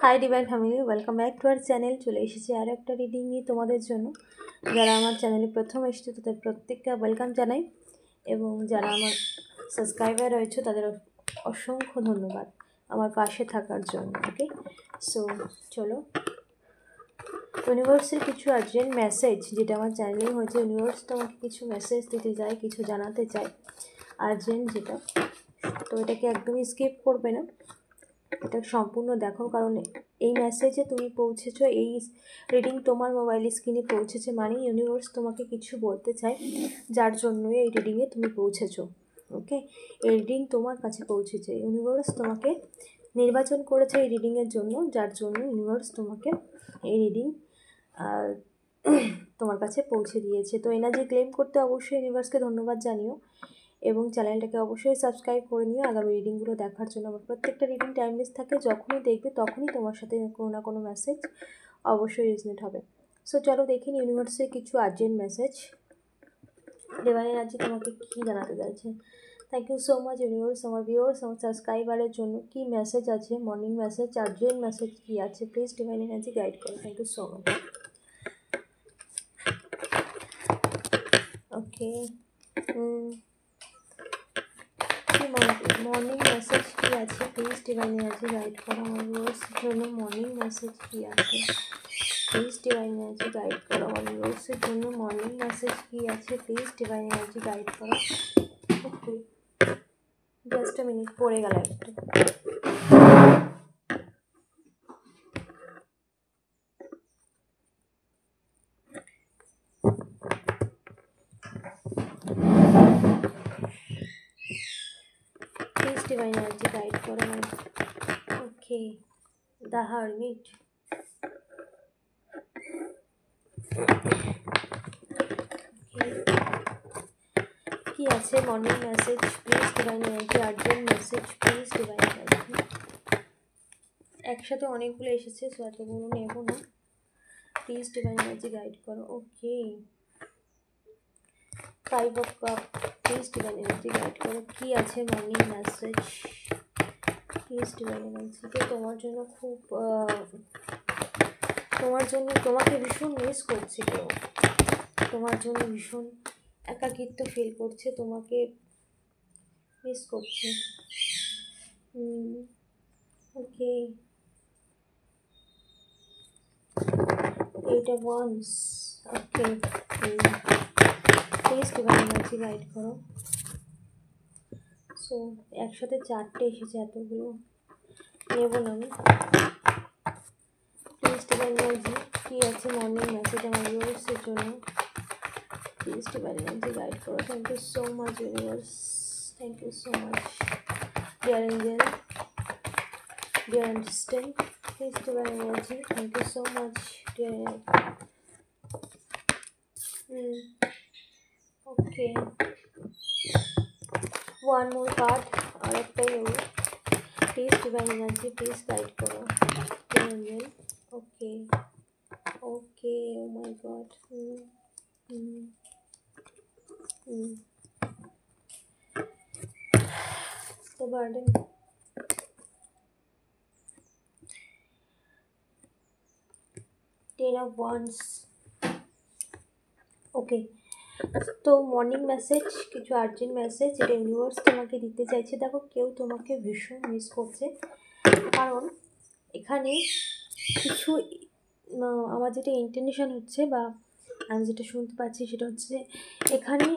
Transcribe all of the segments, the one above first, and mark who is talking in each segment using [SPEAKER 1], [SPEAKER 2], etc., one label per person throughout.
[SPEAKER 1] Hi divine family, welcome back to our channel. চলে এসেছি আরও একটা রিডিং নিয়ে তোমাদের জন্য। যারা আমার চ্যানেলে প্রথম এসেছে তাদের প্রত্যেককে ওয়েলকাম জানাই, এবং যারা আমার সাবস্ক্রাইবার রয়েছে তাদের অসংখ্য ধন্যবাদ আমার পাশে থাকার জন্য। ওকে, সো চলো, ইউনিভার্সের কিছু আর্জেন্ট মেসেজ, যেটা আমার চ্যানেলেই হয়েছে, ইউনিভার্স তোমাকে কিছু মেসেজ দিতে চায়, কিছু জানাতে চায় আর্জেন্ট যেটা। তো এটাকে একদমই স্কিপ করবে না, এটা সম্পূর্ণ দেখো, কারণ এই মেসেজে তুমি পৌঁছেছো, এই রিডিং তোমার মোবাইল স্ক্রিনে পৌঁছেছে মানে ইউনিভার্স তোমাকে কিছু বলতে চায়, যার জন্যই এই রিডিংয়ে তুমি পৌঁছেছো। ওকে, এই রিডিং তোমার কাছে পৌঁছেছে, ইউনিভার্স তোমাকে নির্বাচন করেছে এই রিডিংয়ের জন্য, যার জন্য ইউনিভার্স তোমাকে এই রিডিং তোমার কাছে পৌঁছে দিয়েছে। তো এনার্জি ক্লেম করতে অবশ্যই ইউনিভার্সকে ধন্যবাদ জানিও, এবং চ্যানেলটাকে অবশ্যই সাবস্ক্রাইব করে নিও আগামী রিডিংগুলো দেখার জন্য। আমার প্রত্যেকটা রিডিং টাইমলেস থাকে, যখনই দেখবে তখনই তোমার সাথে কোনো না কোনো মেসেজ অবশ্যই রেজনেট হবে। সো চলো দেখিনি ইউনিভার্সের কিছু আর্জেন্ট মেসেজ, ডিভাইন এনার্জি তোমাকে কী জানাতে চাইছে। Thank you so much universe. আমার ভিউয়ার্স, আমার সাবস্ক্রাইবারের জন্য কী মেসেজ আছে, মর্নিং মেসেজ, আর্জেন্ট মেসেজ কী আছে, প্লিজ ডিভাইন এনার্জি গাইড করো। Thank you so much. Okay, morning message কী আছে, প্লিজ ডিভাইন এনার্জি গাইড করো। আমার ভিউয়ার্সের জন্য মর্নিং মেসেজ কী আছে, প্লিজ ডিভাইন এনার্জি গাইড করো। আমার ভিউয়ার্সের জন্য মর্নিং মেসেজ কী আছে, প্লিজ ডিভাইন এনার্জি গাইড করো। ওকে, জাস্ট আ মিনিট, পড়ে গেল একটু। প্লিজ ডিভাইন এনার্জি গাইড করো। ওকে, দ্য হারমিট। কি আছে morning message, please divine energy, urgent message, please divine energy. একসাথে অনেকগুলো এসেছে, সো এতগুলো নেব না, প্লিজ ডিভাইন এনার্জি গাইড করো। ওকে, 5 of cup, please divine energy guide করো। কি আছে morning message, please divine energy. তো তোমার জন্য খুব তোমাকে ভীষণ মিস করছে কেউ, তোমার জন্য ভীষণ একাকিত্ব ফিল করছে, তোমাকে মিস করছে। ওকে, 8 of wands। Okay, please divine energy guide করো। সো একসাথে 4টে এসেছে, এতগুলো নেব না আমি। প্লিজ ডিভাইন এনার্জি, কী আছে মর্নিং মেসেজ আমার ভিউয়ার্সের জন্য, প্লিজ ডিভাইন এনার্জি গাইড করো। Thank you so much universe, thank you so much dear angel, dear assistant, please divine energy, thank you so much dear. Okay, one more card, আর একটাই নেব। Please divine energy, please guide করো dear angel. Okay, okay, oh my god. The burden, 10 of wands। Okay, তো morning message, কিছু urgent message যেটা universe তোমাকে দিতে চাইছে। দেখো, কেউ তোমাকে ভীষণ মিস করছে, কারণ এখানে কিছু আমার যেটা ইন্টেনশন হচ্ছে, বা আমি যেটা শুনতে পাচ্ছি সেটা হচ্ছে, এখানে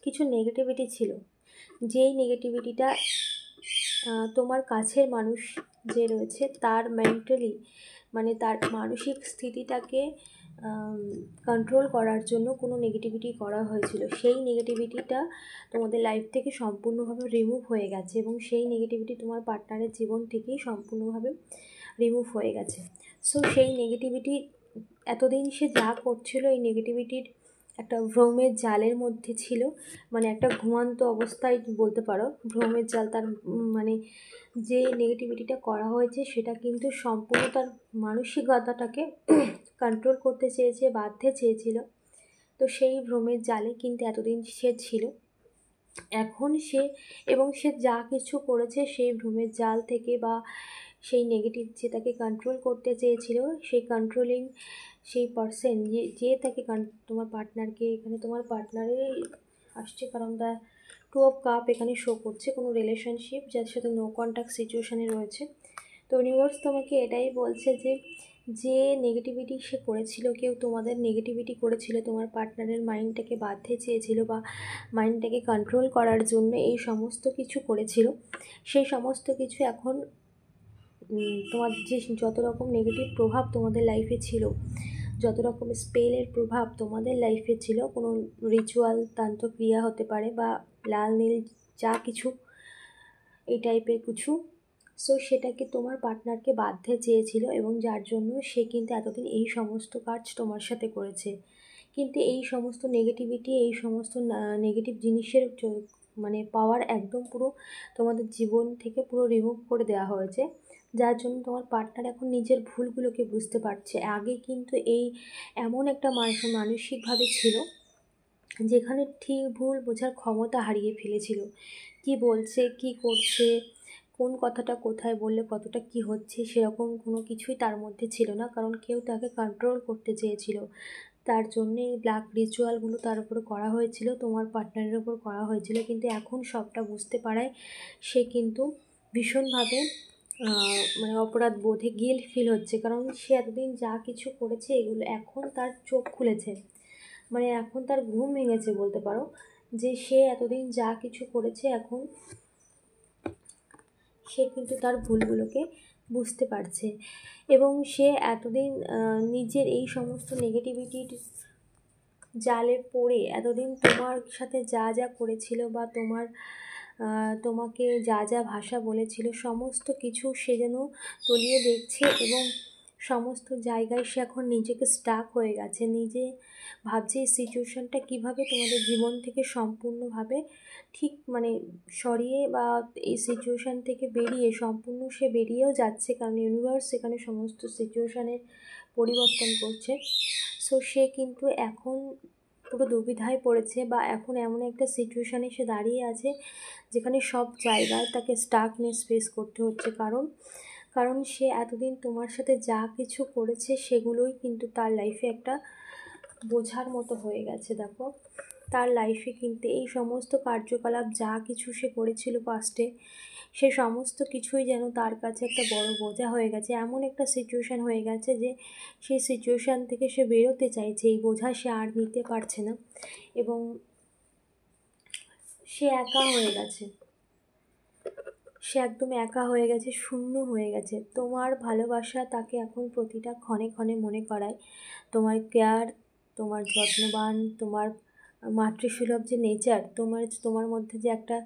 [SPEAKER 1] কিছু নেগেটিভিটি ছিল, যেই নেগেটিভিটিটা তোমার কাছের মানুষ যে রয়েছে তার মেন্টালি, মানে তার মানসিক স্থিতিটাকে কন্ট্রোল করার জন্য কোনো নেগেটিভিটি করা হয়েছিল। সেই নেগেটিভিটিটা তোমাদের লাইফ থেকে সম্পূর্ণভাবে রিমুভ হয়ে গেছে, এবং সেই নেগেটিভিটি তোমার পার্টনারের জীবন থেকেই সম্পূর্ণভাবে রিমুভ হয়ে গেছে। সো সেই নেগেটিভিটি এতদিন সে যা করছিল, এই নেগেটিভিটির একটা ভ্রমের জালের মধ্যে ছিল, মানে একটা ঘুমান্ত অবস্থায় বলতে পারো, ভ্রমের জাল। তার মানে যে নেগেটিভিটিটা করা হয়েছে সেটা কিন্তু সম্পূর্ণ তার মানসিকতাটাকে কন্ট্রোল করতে চেয়েছে, বাঁধতে চেয়েছিল। তো সেই ভ্রমের জালে কিন্তু এতদিন সে ছিল। এখন সে, এবং সে যা কিছু করেছে সেই ভ্রমের জাল থেকে বা সেই নেগেটিভ যে তাকে কন্ট্রোল করতে চেয়েছিল, সেই কন্ট্রোলিং সেই পার্সন যে তাকে তোমার পার্টনারকে, এখানে তোমার পার্টনারের আসছে, কারণ দ্য 2 অফ কাপ এখানে শো করছে কোনো রিলেশনশিপ যার সাথে নো কন্ট্যাক্ট সিচুয়েশানে রয়েছে। তো ইউনিভার্স তোমাকে এটাই বলছে যে নেগেটিভিটি সে করেছিল, কেউ তোমাদের নেগেটিভিটি করেছিল, তোমার পার্টনারের মাইন্ডটাকে বাঁধতে চেয়েছিল বা মাইন্ডটাকে কন্ট্রোল করার জন্য এই সমস্ত কিছু করেছিল, সেই সমস্ত কিছু এখন তোমার যে যত রকম নেগেটিভ প্রভাব তোমাদের লাইফে ছিল, যত রকম স্পেলের প্রভাব তোমাদের লাইফে ছিল, কোনো রিচুয়াল তান্ত্রিক্রিয়া হতে পারে বা লাল নীল যা কিছু এই টাইপের কিছু, সো সেটাকে তোমার পার্টনারকে বাঁধতে চেয়েছিল এবং যার জন্য সে কিন্তু এতদিন এই সমস্ত কাজ তোমার সাথে করেছে। কিন্তু এই সমস্ত নেগেটিভিটি, এই সমস্ত নেগেটিভ জিনিসের মানে পাওয়ার একদম পুরো তোমাদের জীবন থেকে পুরো রিমুভ করে দেওয়া হয়েছে, যার জন্য তোমার পার্টনার এখন নিজের ভুলগুলোকে বুঝতে পারছে। আগে কিন্তু এই এমন একটা মানসিকভাবে ছিল যেখানে ঠিক ভুল বোঝার ক্ষমতা হারিয়ে ফেলেছিল, কি বলছে, কি করছে, কোন কথাটা কোথায় বললে কতটা কি হচ্ছে সেরকম কোনো কিছুই তার মধ্যে ছিল না, কারণ কেউ তাকে কন্ট্রোল করতে চেয়েছিল। তার জন্যে এই ব্ল্যাক রিচুয়ালগুলো তার উপর করা হয়েছিল, তোমার পার্টনারের উপর করা হয়েছিল। কিন্তু এখন সবটা বুঝতে পারায় সে কিন্তু ভীষণভাবে মানে অপরাধ বোধে গিল্ট ফিল হচ্ছে, কারণ সে এতদিন যা কিছু করেছে এগুলো এখন তার চোখ খুলেছে, মানে এখন তার ঘুম ভেঙেছে বলতে পারো, যে সে এতদিন যা কিছু করেছে এখন সে কিন্তু তার ভুলগুলোকে বুঝতে পারছে। এবং সে এতদিন নিজের এই সমস্ত নেগেটিভিটির জালে পড়ে এতদিন তোমার সাথে যা যা করেছিল বা তোমাকে যা যা ভাষা বলেছিল সমস্ত কিছু সে যেন তলিয়ে দেখছে, এবং সমস্ত জায়গায় সে এখন নিজেকে স্টাক হয়ে গেছে, নিজে ভাবছে এই সিচুয়েশানটা কীভাবে তোমাদের জীবন থেকে সম্পূর্ণভাবে ঠিক মানে সরিয়ে বা এই সিচুয়েশান থেকে বেরিয়ে সম্পূর্ণ সে বেরিয়েও যাচ্ছে, কারণ ইউনিভার্স এখানে সমস্ত সিচুয়েশানের পরিবর্তন করছে। সো সে কিন্তু এখন পুরো দুবিধায় পড়েছে বা এখন এমন একটা সিচুয়েশানে সে দাঁড়িয়ে আছে যেখানে সব জায়গায় তাকে স্টাকনেস ফেস করতে হচ্ছে, কারণ সে এতদিন তোমার সাথে যা কিছু করেছে সেগুলোই কিন্তু তার লাইফে একটা বোঝার মতো হয়ে গেছে। দেখো তার লাইফে কিন্তু এই সমস্ত কার্যকলাপ যা কিছু সে করেছিল পাস্টে, সে সমস্ত কিছুই যেন তার কাছে একটা বড় বোঝা হয়ে গেছে, এমন একটা সিচুয়েশান হয়ে গেছে যে সেই সিচুয়েশান থেকে সে বেরোতে চাইছে, এই বোঝা সে আর নিতে পারছে না এবং সে একা হয়ে গেছে, সে একদম একা হয়ে গেছে, শূন্য হয়ে গেছে। তোমার ভালোবাসা তাকে এখন প্রতিটা ক্ষণে ক্ষণে মনে করায়, তোমার কেয়ার, তোমার যত্নবান, তোমার মাতৃসুলভ যে নেচার, তোমার মধ্যে যে একটা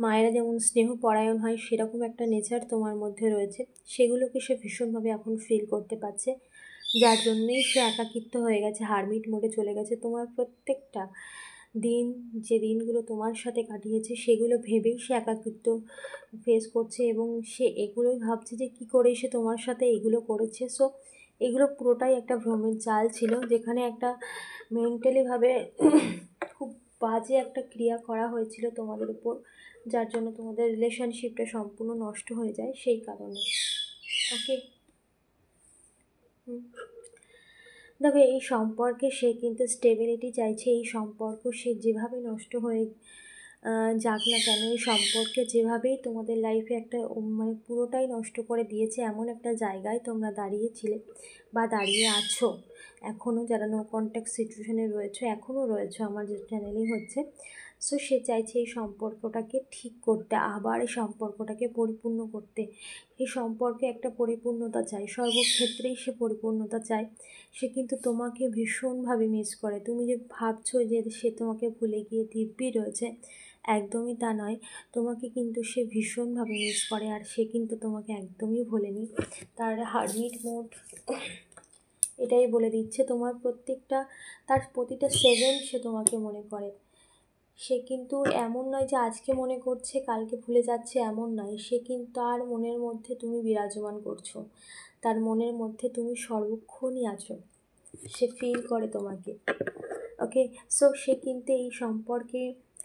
[SPEAKER 1] মায়েরা যেমন স্নেহপরায়ণ হয় সেরকম একটা নেচার তোমার মধ্যে রয়েছে, সেগুলোকে সে ভীষণভাবে এখন ফিল করতে পারছে, যার জন্যেই সে একাকিত্ব হয়ে গেছে, হারমিট মোডে চলে গেছে। তোমার প্রত্যেকটা দিন, যে দিনগুলো তোমার সাথে কাটিয়েছে সেগুলো ভেবেই সে একাকিত্ব ফেস করছে এবং সে এগুলোই ভাবছে যে কী করে সে তোমার সাথে এগুলো করেছে। সো এগুলো পুরোটাই একটা ভ্রমের জাল ছিল, যেখানে একটা মেন্টালিভাবে খুব বাজে একটা ক্রিয়া করা হয়েছিল তোমাদের উপর, যার জন্য তোমাদের রিলেশনশিপটা সম্পূর্ণ নষ্ট হয়ে যায় সেই কারণে। ওকে, দেখো এই সম্পর্কে সে কিন্তু স্টেবিলিটি চাইছে, এই সম্পর্ক সে যেভাবে নষ্ট হয়ে যাক না কেন, এই সম্পর্কে যেভাবেই তোমাদের লাইফে একটা মানে পুরোটাই নষ্ট করে দিয়েছে, এমন একটা জায়গায় তোমরা দাঁড়িয়েছিলে বা দাঁড়িয়ে আছো এখনও, যারা নো কন্ট্যাক্ট সিচুয়েশানে রয়েছে, এখনও রয়েছে আমার যে চ্যানেলিং হচ্ছে। সো সে চাইছে এই সম্পর্কটাকে ঠিক করতে, আবার এই সম্পর্কটাকে পরিপূর্ণ করতে, এই সম্পর্কে একটা পরিপূর্ণতা চাই, সর্বক্ষেত্রেই সে পরিপূর্ণতা চায়। সে কিন্তু তোমাকে ভীষণভাবে মিস করে, তুমি যে ভাবছো যে সে তোমাকে ভুলে গিয়ে দিব্যি রয়েছে, একদমই তা নয়, তোমাকে কিন্তু সে ভীষণভাবে মিস করে, আর সে কিন্তু তোমাকে একদমই ভোলেনি। তার হার্টবিট মোড এটাই বলে দিচ্ছে, তোমার তার প্রতিটা সেকেন্ড সে তোমাকে মনে করে। সে কিন্তু এমন নয় যে আজকে মনে করছে কালকে ভুলে যাচ্ছে, এমন নয়, সে কিন্তু তার মনের মধ্যে তুমি বিরাজমান করছো, তার মনের মধ্যে তুমি সর্বক্ষণই আছো, সে ফিল করে তোমাকে। ওকে, সো সে কিন্তু এই সম্পর্কে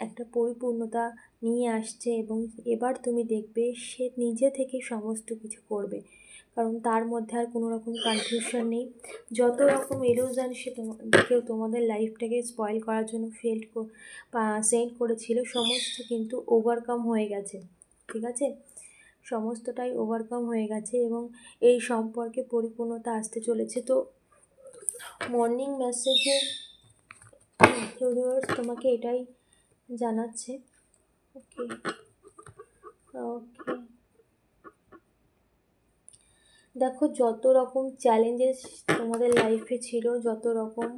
[SPEAKER 1] একটা পরিপূর্ণতা নিয়ে আসছে এবং এবার তুমি দেখবে সে নিজে থেকে সমস্ত কিছু করবে, কারণ তার মধ্যে আর কোনো রকম কনফিউশন নেই। যত রকম ইলিউশন সে কেউ তোমাদের লাইফটাকে স্পয়েল করার জন্য সেন্ড করেছিল, সমস্ত কিন্তু ওভারকাম হয়ে গেছে, ঠিক আছে? সমস্তটাই ওভারকাম হয়ে গেছে এবং এই সম্পর্কে পরিপূর্ণতা আসতে চলেছে। তো মর্নিং মেসেজে ইউনিভার্স তোমাকে এটাই জানাচ্ছে। ওকে ওকে, দেখো যত রকম চ্যালেঞ্জেস তোমাদের লাইফে ছিল, যত রকম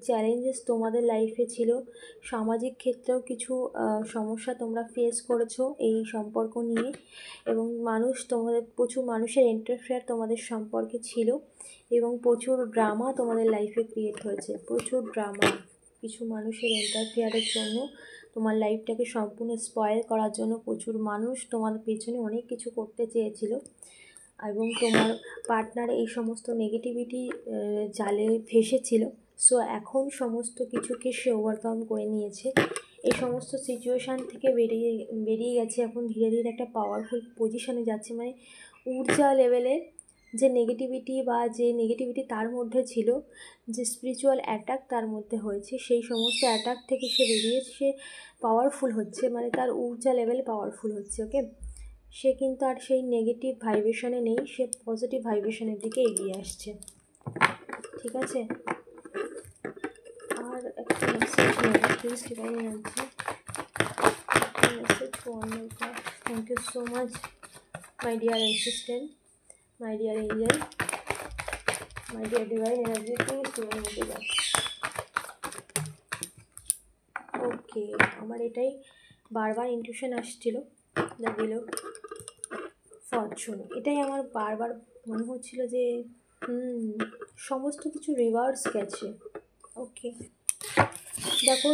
[SPEAKER 1] চ্যালেঞ্জেস তোমাদের লাইফে ছিল, সামাজিক ক্ষেত্রেও কিছু সমস্যা তোমরা ফেস করেছো এই সম্পর্ক নিয়ে, এবং প্রচুর মানুষের ইন্টারফেয়ার তোমাদের সম্পর্কে ছিল এবং প্রচুর ড্রামা তোমাদের লাইফে ক্রিয়েট হয়েছে, প্রচুর ড্রামা। কিছু মানুষের ইন্টারফেয়ারের জন্য তোমার লাইফটাকে সম্পূর্ণ স্পয়েল করার জন্য প্রচুর মানুষ তোমার পেছনে অনেক কিছু করতে চেয়েছিল, এবং তোমার পার্টনার এই সমস্ত নেগেটিভিটি জালে ফেসেছিল। সো এখন সমস্ত কিছুকে সে ওভারকাম করে নিয়েছে, এই সমস্ত সিচুয়েশান থেকে বেরিয়ে গেছে, এখন ধীরে ধীরে একটা পাওয়ারফুল পজিশনে যাচ্ছে। মানে ঊর্জা লেভেলের যে নেগেটিভিটি তার মধ্যে ছিল, যে স্পিরিচুয়াল অ্যাটাক তার মধ্যে হয়েছে, সেই সমস্ত অ্যাটাক থেকে সে বেরিয়ে সে পাওয়ারফুল হচ্ছে, মানে তার ঊর্জা লেভেল পাওয়ারফুল হচ্ছে। ওকে, সে কিন্তু আর সেই নেগেটিভ ভাইব্রেশনে নেই, সে পজিটিভ ভাইব্রেশনের দিকে এগিয়ে আসছে, ঠিক আছে? আর একটা মেসেজ নেই, please divine energy, message for my god. Thank you so much my dear assistant, my dear angel, my dear divine energy, please divine energy. Okay, আমার এটাই বারবার ইনটিউশন আসছিল, দ্য বিলো ফরচুন, এটাই আমার বারবার মনে হচ্ছিল যে সমস্ত কিছু রিভার্স গেছে। ওকে, দেখো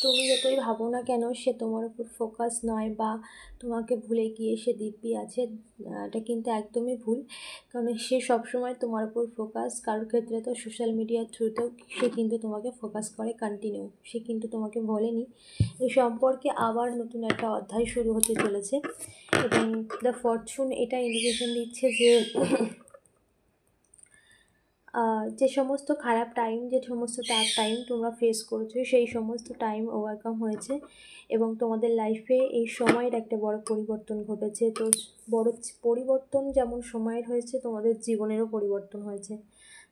[SPEAKER 1] তুমি যতই ভাবো না কেন সে তোমার উপর ফোকাস নয়, বা তোমাকে ভুলে গিয়ে সে দিব্যি আছে, এটা কিন্তু একদমই ভুল। কারণ সে সবসময় তোমার উপর ফোকাস, কারোর ক্ষেত্রে তো সোশ্যাল মিডিয়ার থ্রুতেও সে কিন্তু তোমাকে ফোকাস করে কন্টিনিউ, সে কিন্তু তোমাকে বলেনি। এই সম্পর্কে আবার নতুন একটা অধ্যায় শুরু হতে চলেছে, এবং দ্য ফরচুন এটা ইন্ডিকেশন দিচ্ছে যে যে সমস্ত খারাপ টাইম, যে সমস্ত টাইম তোমরা ফেস করেছো, সেই সমস্ত টাইম ওভারকাম হয়েছে এবং তোমাদের লাইফে এই সময়ের একটা বড় পরিবর্তন ঘটেছে। তো বড় পরিবর্তন যেমন সময়ের হয়েছে, তোমাদের জীবনেরও পরিবর্তন হয়েছে।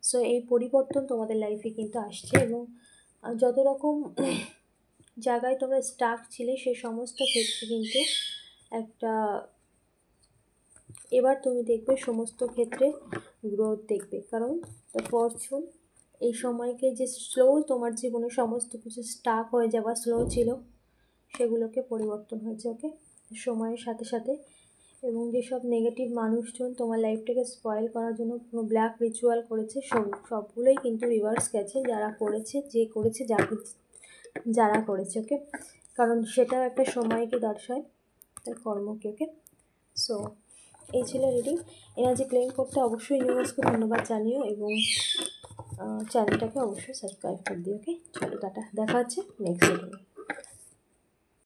[SPEAKER 1] সো এই পরিবর্তন তোমাদের লাইফে কিন্তু আসছে, এবং যত রকম জায়গায় তোমরা স্টাক ছিলে সেই সমস্ত ক্ষেত্রে কিন্তু একটা এবার তুমি দেখবে সমস্ত ক্ষেত্রে গ্রোথ দেখবে, কারণ দ্য ফরচুন এই সময়কে যে স্লো তোমার জীবনে সমস্ত কিছু স্টাক হয়ে যাওয়া স্লো ছিল, সেগুলোকে পরিবর্তন হয়েছে। ওকে, সময়ের সাথে সাথে, এবং যেসব নেগেটিভ মানুষজন তোমার লাইফটাকে স্পয়েল করার জন্য কোনো ব্ল্যাক রিচুয়াল করেছে, সবগুলোই কিন্তু রিভার্স গেছে, যারা করেছে যারা করেছে। ওকে, কারণ সেটাও একটা সময়কে দর্শায়, তার কর্মকে। ওকে, সো এই ছিল রিডিং। এনার্জি ক্লেম করতে অবশ্যই ইউনিভার্সকে ধন্যবাদ জানিও, এবং চ্যানেলটাকে অবশ্যই সাবস্ক্রাইব করে দিও। ওকে, চলো টাটা, দেখা হচ্ছে নেক্সট ভিডিও।